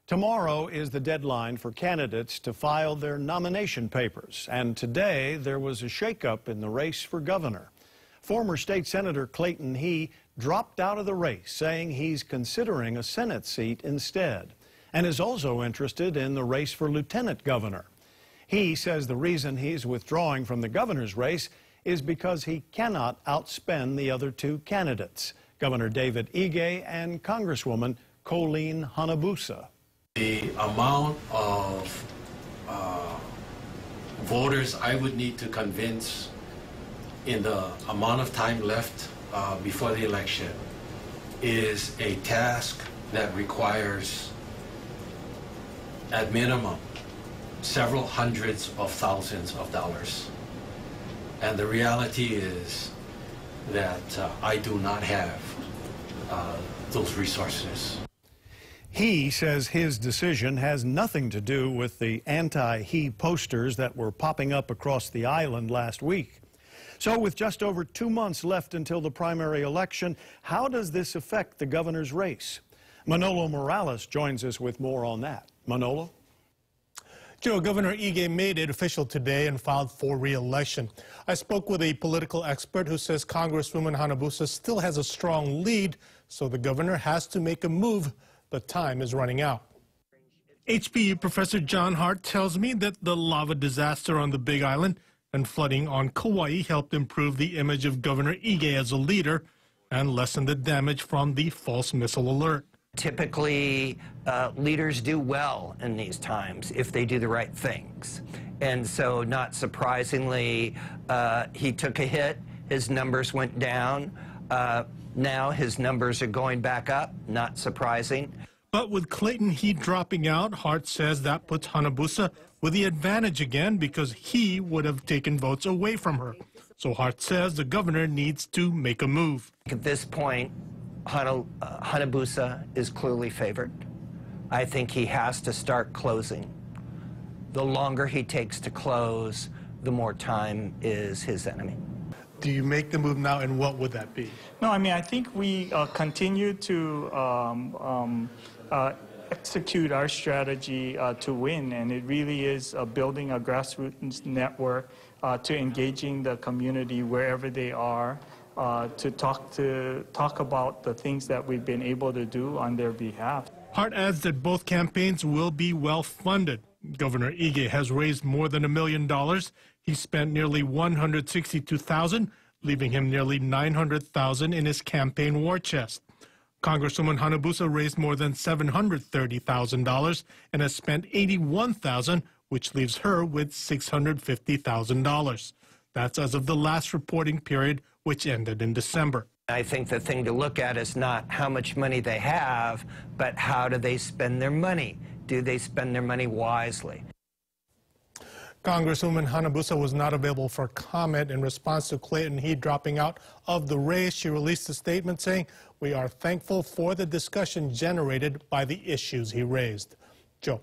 Tomorrow is the deadline for candidates to file their nomination papers, and today there was a shakeup in the race for governor. Former State Senator Clayton He dropped out of the race, saying he's considering a Senate seat instead, and is also interested in the race for lieutenant governor. He says the reason he's withdrawing from the governor's race is because he cannot outspend the other two candidates, Governor David Ige and Congresswoman Colleen Hanabusa. The amount of voters I would need to convince in the amount of time left before the election is a task that requires, at minimum, several hundreds of thousands of dollars. And the reality is that I do not have those resources. He says his decision has nothing to do with the anti-He posters that were popping up across the island last week. So with just over 2 months left until the primary election, how does this affect the governor's race? Manolo Morales joins us with more on that. Manolo? Joe, Governor Ige made it official today and filed for re-election. I spoke with a political expert who says Congresswoman Hanabusa still has a strong lead, so the governor has to make a move, but time is running out. HBU Professor John Hart tells me that the lava disaster on the Big Island and flooding on Kauai helped improve the image of Governor Ige as a leader and lessen the damage from the false missile alert. Typically, leaders do well in these times if they do the right things. And so, not surprisingly, he took a hit, his numbers went down. Now his numbers are going back up, not surprising. But with Clayton He dropping out, Hart says that puts Hanabusa with the advantage again because he would have taken votes away from her. So Hart says the governor needs to make a move. At this point, Hanabusa is clearly favored. I think he has to start closing. The longer he takes to close, the more time is his enemy. Do you make the move now, and what would that be? No, I mean, I think we continue to execute our strategy to win, and it really is building a grassroots network to engaging the community wherever they are, to talk about the things that we've been able to do on their behalf. Hart adds that both campaigns will be well funded. Governor Ige has raised more than $1 million. He spent nearly $162,000, leaving him nearly $900,000 in his campaign war chest. Congresswoman Hanabusa raised more than $730,000 and has spent $81,000, which leaves her with $650,000. That's as of the last reporting period, which ended in December. I think the thing to look at is not how much money they have, but how do they spend their money? Do they spend their money wisely? Congresswoman Hanabusa was not available for comment in response to Clayton He dropping out of the race. She released a statement saying, "We are thankful for the discussion generated by the issues he raised." Joe.